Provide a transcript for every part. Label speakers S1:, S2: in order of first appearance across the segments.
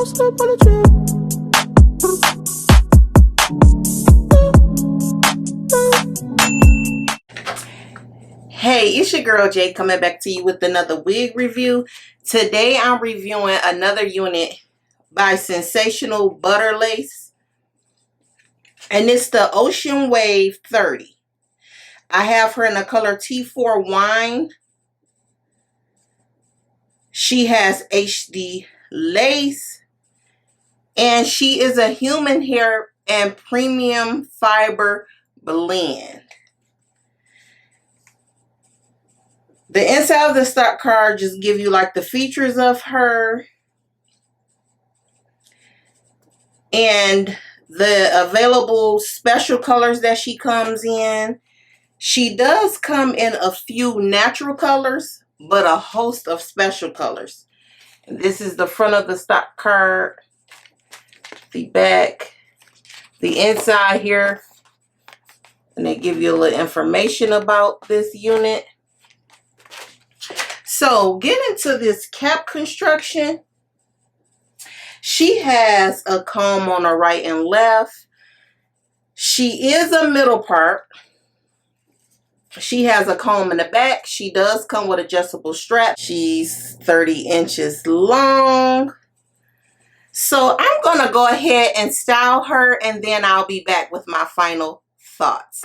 S1: Hey, it's your girl Jay coming back to you with another wig review. Today I'm reviewing another unit by Sensationnel Butter Lace, and it's the Ocean Wave 30. I have her in the color T4 Wine. She has HD lace, and she is a human hair and premium fiber blend. The inside of the stock card just give you like the features of her and the available special colors that she comes in. She does come in a few natural colors, but a host of special colors. And this is the front of the stock card, the back, the inside here, and they give you a little information about this unit. So, get into this cap construction. She has a comb on the right and left. She is a middle part. She has a comb in the back. She does come with adjustable straps. She's 30 inches long. So, I'm going to go ahead and style her, and then I'll be back with my final thoughts.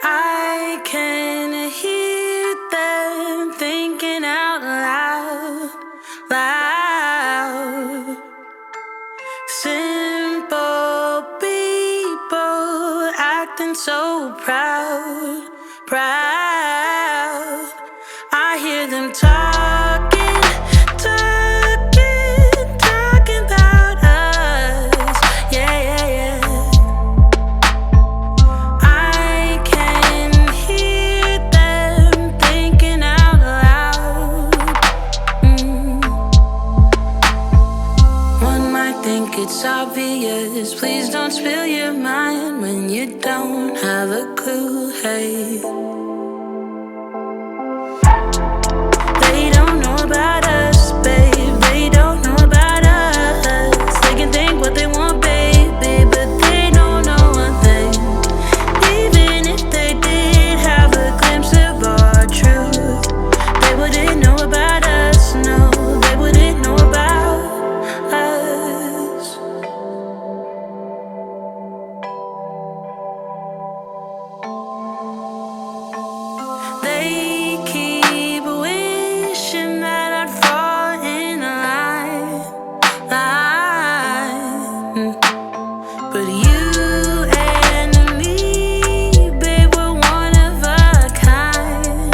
S2: I can hear them thinking out loud, loud. Simple people acting so proud, proud. I hear them talking, talking, talking about us. Yeah, yeah, yeah. It's obvious, please don't spill your mind when you don't have a clue, hey. They don't know about us, babe, they don't know about us. They can think what they want, baby, but they don't know a thing. Even if they did have a glimpse of our truth, they wouldn't know about us, no, they wouldn't know about us. They keep wishing that I'd fall in line. But you and me, babe, we're one of a kind.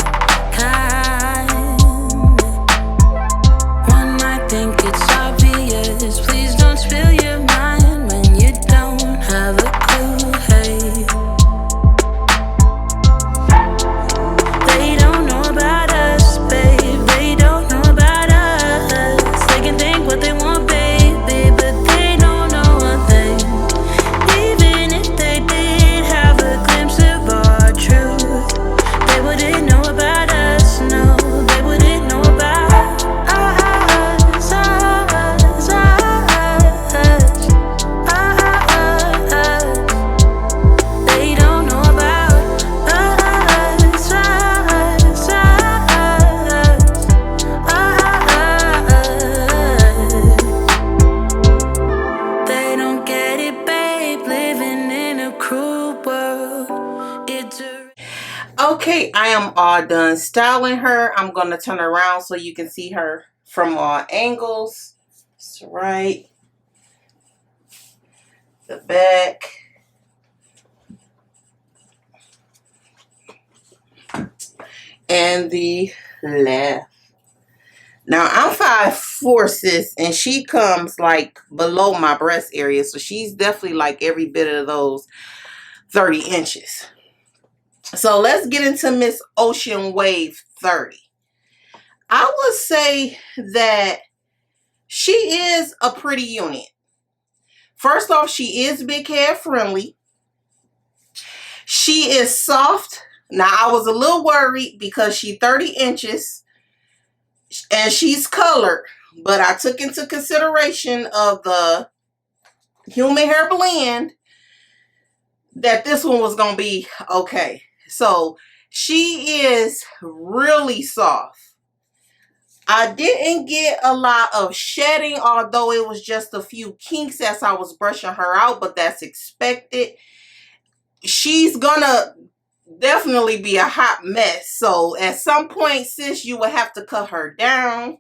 S2: One might think it's obvious, please don't spill your mind when you don't have a clue, hey. They don't know about us, babe, they don't know about us. They can think what they want, baby, but they don't know a thing. Even if they did have a glimpse of our truth, they wouldn't know about us, no, they wouldn't know about us, They don't know about us, They don't get it, babe, living in a cruel world. It's a
S1: Okay, I am all done styling her. I'm going to turn around so you can see her from all angles. That's right. The back. And the left. Now, I'm 5'4", sis, and she comes like below my breast area. So she's definitely like every bit of those 30 inches. So let's get into Miss Ocean Wave 30. I would say that she is a pretty unit. First off, she is big head friendly. She is soft. Now, I was a little worried because she's 30 inches and she's colored, but I took into consideration of the human hair blend that this one was going to be okay. So she is really soft. I didn't get a lot of shedding, although it was just a few kinks as I was brushing her out, but that's expected. She's gonna definitely be a hot mess. So at some point, sis, you will have to cut her down.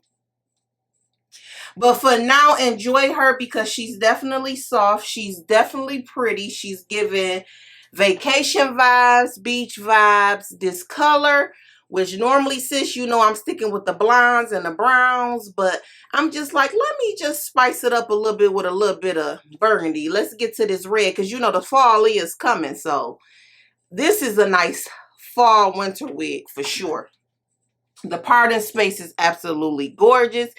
S1: But for now, enjoy her because she's definitely soft. She's definitely pretty. She's giving vacation vibes, beach vibes. This color, which normally, sis, you know I'm sticking with the blondes and the browns, but I'm just like, let me just spice it up a little bit with a little bit of burgundy. Let's get to this red because you know the fall is coming. So this is a nice fall winter wig for sure. The parting space is absolutely gorgeous.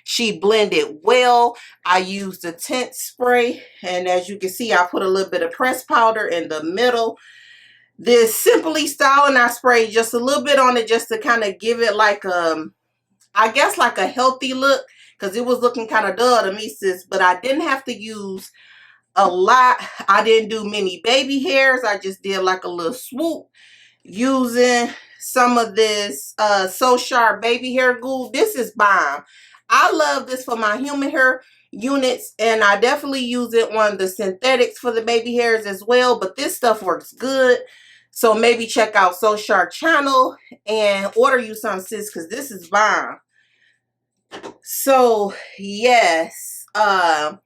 S1: She blended well. I used a tint spray, and as you can see, I put a little bit of pressed powder in the middle. This Simply Styling, I sprayed just a little bit on it just to kind of give it like I guess like a healthy look, because it was looking kind of dull to me, sis. But I didn't have to use a lot. I didn't do many baby hairs. I just did like a little swoop using some of this So Sharp baby hair glue. This is bomb. I love this for my human hair units, and I definitely use it on the synthetics for the baby hairs as well, but this stuff works good. So maybe check out So Sharp channel and order you some, sis, because this is bomb. So yes, I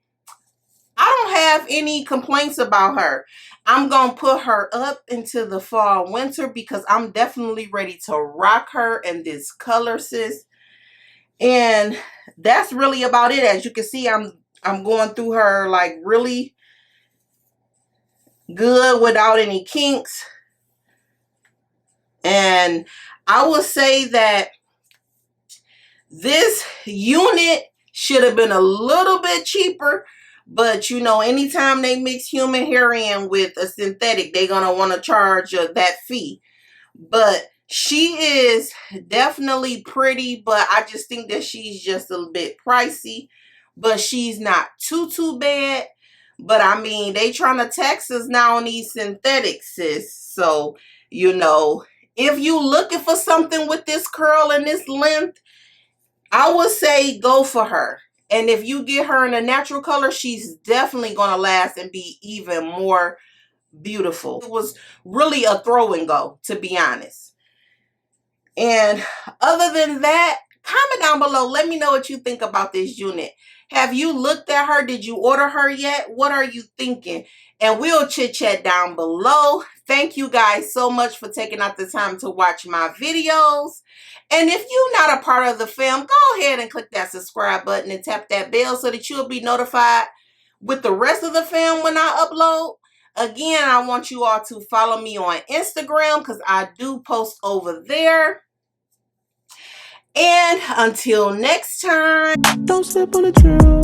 S1: don't have any complaints about her. I'm gonna put her up into the fall winter because I'm definitely ready to rock her in this color, sis. And that's really about it. As you can see, I'm going through her like really good without any kinks. And I will say that this unit should have been a little bit cheaper, but you know, anytime they mix human hair in with a synthetic, they're gonna want to charge that fee. But she is definitely pretty, but I just think that she's just a bit pricey. But she's not too bad. But I mean, they trying to tax us now on these synthetics, sis. So, you know, if you looking for something with this curl and this length, I would say go for her. And if you get her in a natural color, she's definitely going to last and be even more beautiful. It was really a throw and go, to be honest. And other than that, comment down below. Let me know what you think about this unit. Have you looked at her? Did you order her yet? What are you thinking? And we'll chit chat down below. Thank you guys so much for taking out the time to watch my videos. And if you're not a part of the fam, go ahead and click that subscribe button and tap that bell so that you'll be notified with the rest of the fam when I upload. Again, I want you all to follow me on Instagram because I do post over there. And until next time,
S3: don't step on the trail.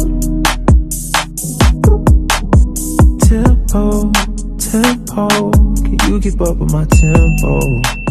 S3: Tempo, can you keep up with my tempo?